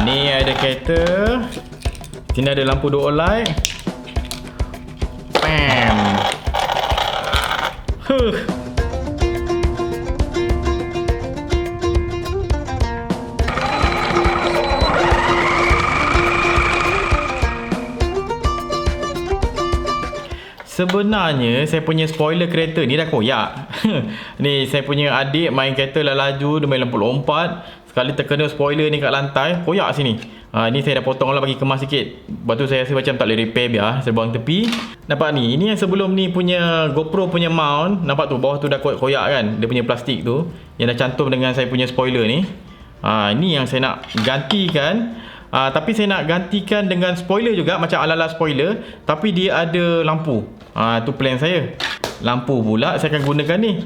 Ni ada kereta. Sini ada lampu dua Olight. Bam. Sebenarnya saya punya spoiler kereta ni dah koyak. Ni saya punya adik main kereta lah laju, dia main lompat. Sekali terkena spoiler ni kat lantai, koyak sini. Ni saya dah potong lah, bagi kemas sikit. Lepas tu saya rasa macam tak boleh repair, biar saya buang tepi. Nampak ni, ini yang sebelum ni punya GoPro punya mount. Nampak tu, bawah tu dah koyak kan, dia punya plastik tu yang dah cantum dengan saya punya spoiler ni. Ini yang saya nak gantikan. Tapi saya nak gantikan dengan spoiler juga, macam ala-ala spoiler, tapi dia ada lampu. Tu plan saya. Lampu pula saya akan gunakan ni.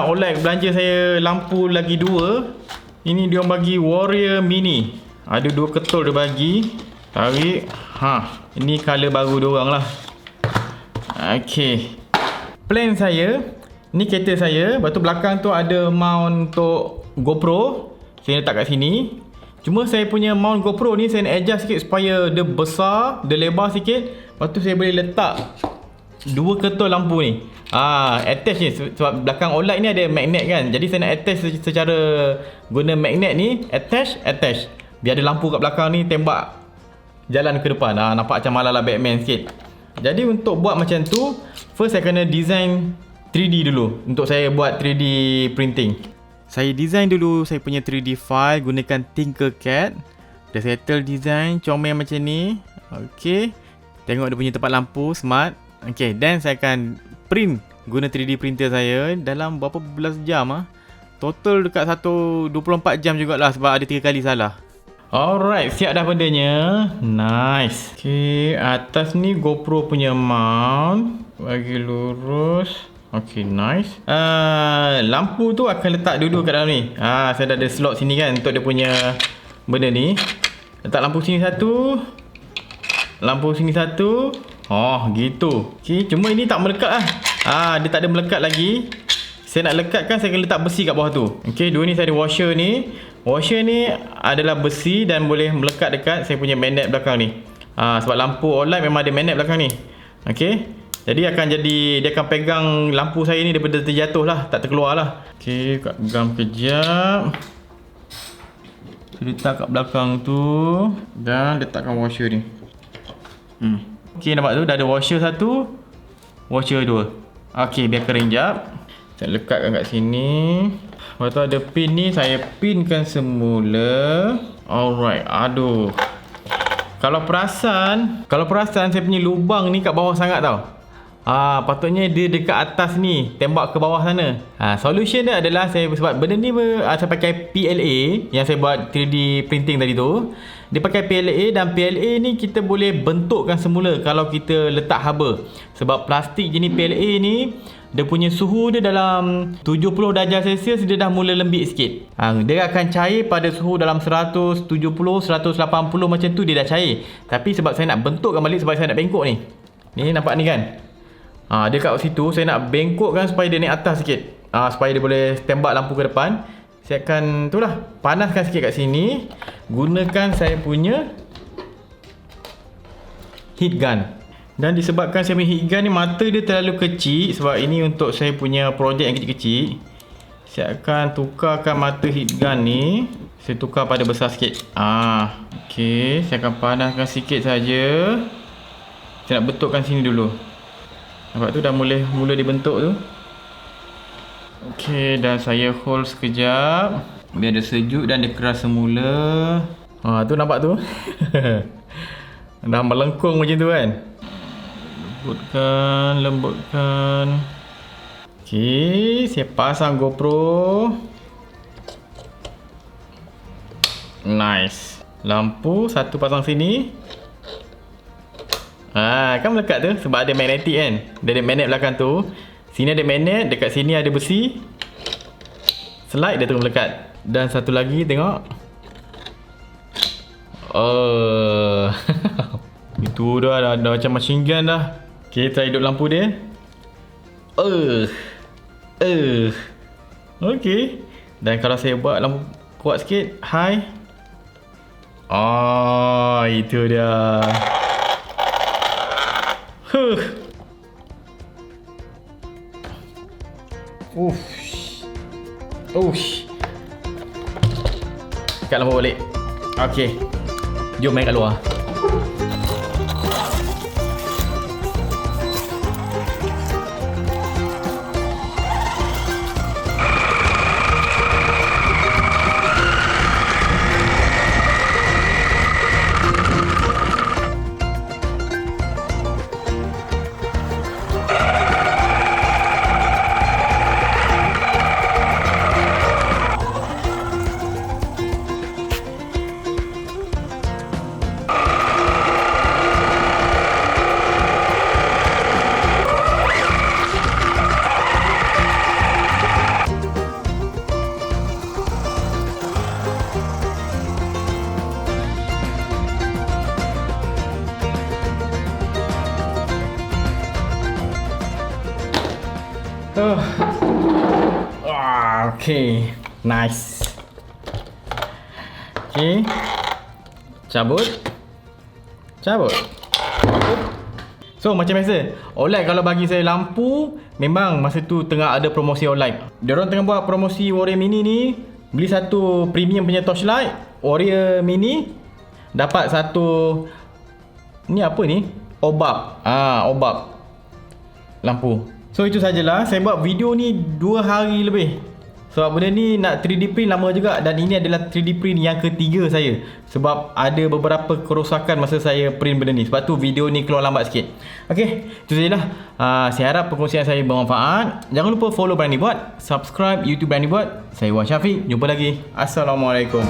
Olight belanja saya lampu lagi 2. Ini dia bagi Warrior Mini. Ada 2 ketul dia bagi. Tarik. Ini color baru dia orang lah. Okey. Plan saya, ni kereta saya. Lepas tu belakang tu ada mount untuk GoPro. Saya letak kat sini. Cuma saya punya mount GoPro ni saya nak adjust sikit supaya dia besar, dia lebar sikit. Lepas tu saya boleh letak 2 ketul lampu ni. Attach ni, sebab belakang Olight ni ada magnet kan. Jadi saya nak attach secara guna magnet ni, attach. Biar ada lampu kat belakang ni tembak jalan ke depan. Nampak macam ala-ala Batman sikit. Jadi untuk buat macam tu, first saya kena design 3D dulu. Untuk saya buat 3D printing, saya design dulu saya punya 3D file gunakan Tinkercad. Dah settle design, comel macam ni. Okey. Tengok dia punya tempat lampu, smart. Okey, dan saya akan print guna 3D printer saya dalam berapa belas jam Total dekat 24 jam jugalah, sebab ada 3 kali salah. Alright, siap dah bendanya. Nice. Okey, atas ni GoPro punya mount. Bagi lurus. Okey, nice. Lampu tu akan letak dulu kat dalam ni. Saya dah ada slot sini kan untuk dia punya benda ni. Letak lampu sini satu, lampu sini satu. Gitu. Okey, cuma ini tak melekat lah. Dia tak ada melekat lagi. Saya nak lekatkan, saya akan letak besi kat bawah tu. Okey, dua ni saya ada washer ni. Washer ni adalah besi dan boleh melekat dekat saya punya magnet belakang ni. Sebab lampu Olight memang ada magnet belakang ni. Okey. Jadi dia akan pegang lampu saya ni daripada terjatuh lah, tak terkeluar lah. Okey, pegang kejap. Letak kat belakang tu dan letakkan washer ni. Okey, nampak tu dah ada washer satu, washer dua. Okey, biar kering jap. Saya lekatkan kat sini. Lepas tu ada pin ni, saya pinkan semula. Alright, aduh. Kalau perasan saya punya lubang ni kat bawah sangat tau. Patutnya dia dekat atas ni, tembak ke bawah sana. Solution dia adalah sebab benda ni saya pakai PLA yang saya buat 3D printing tadi tu. Dia pakai PLA dan PLA ni kita boleh bentukkan semula kalau kita letak haba. Sebab plastik jenis PLA ni dia punya suhu dia dalam 70 darjah Celsius dia dah mula lembik sikit. Dia akan cair pada suhu dalam 170, 180 macam tu dia dah cair. Tapi sebab saya nak bentukkan balik, sebab saya nak bengkok ni. Ni nampak ni kan? Dia kat situ saya nak bengkokkan supaya dia naik atas sikit. Supaya dia boleh tembak lampu ke depan. Saya akan panaskan sikit kat sini. Gunakan saya punya heat gun. Dan disebabkan saya punya heat gun ni mata dia terlalu kecil, sebab ini untuk saya punya projek yang kecil-kecil, saya akan tukarkan mata heat gun ni. Saya tukar pada besar sikit. Okey, saya akan panaskan sikit saja. Saya nak bentukkan sini dulu. Nampak tu dah mula dibentuk tu. Okey, dan saya hold sekejap biar dia sejuk dan dia keras semula. Tu nampak tu. Dah melengkung macam tu kan. Lembutkan. Okey, saya pasang GoPro. Nice. Lampu satu pasang sini. Kan melekat tu sebab ada magnetik kan. Dia ada magnet belakang tu. Sini ada magnet, dekat sini ada besi. Slide dia terus melekat. Dan satu lagi tengok. Itu dah macam machine gun dah. Okay, try hidup lampu dia. Okay. Dan kalau saya buat lampu kuat sikit, high. Oh, itu dia. Huh. Ush. Kat lampu balik. Okey. Jom main kat luar. Okay, nice. Okay, cabut. So macam biasa, Olight kalau bagi saya lampu, memang masa tu tengah ada promosi Olight. Diorang tengah buat promosi Warrior Mini ni. Beli satu premium punya Torchlight Warrior Mini, dapat satu, ni apa ni? Obab lampu. So itu sajalah, saya buat video ni 2 hari lebih. Sebab benda ni nak 3D print lama juga. Dan ini adalah 3D print yang ketiga saya. Sebab ada beberapa kerosakan masa saya print benda ni. Sebab tu video ni keluar lambat sikit. Okay, itu sajalah. Saya harap perkongsian saya bermanfaat. Jangan lupa follow Berani Buat, subscribe YouTube Berani Buat. Saya Wan Syafiq, jumpa lagi. Assalamualaikum.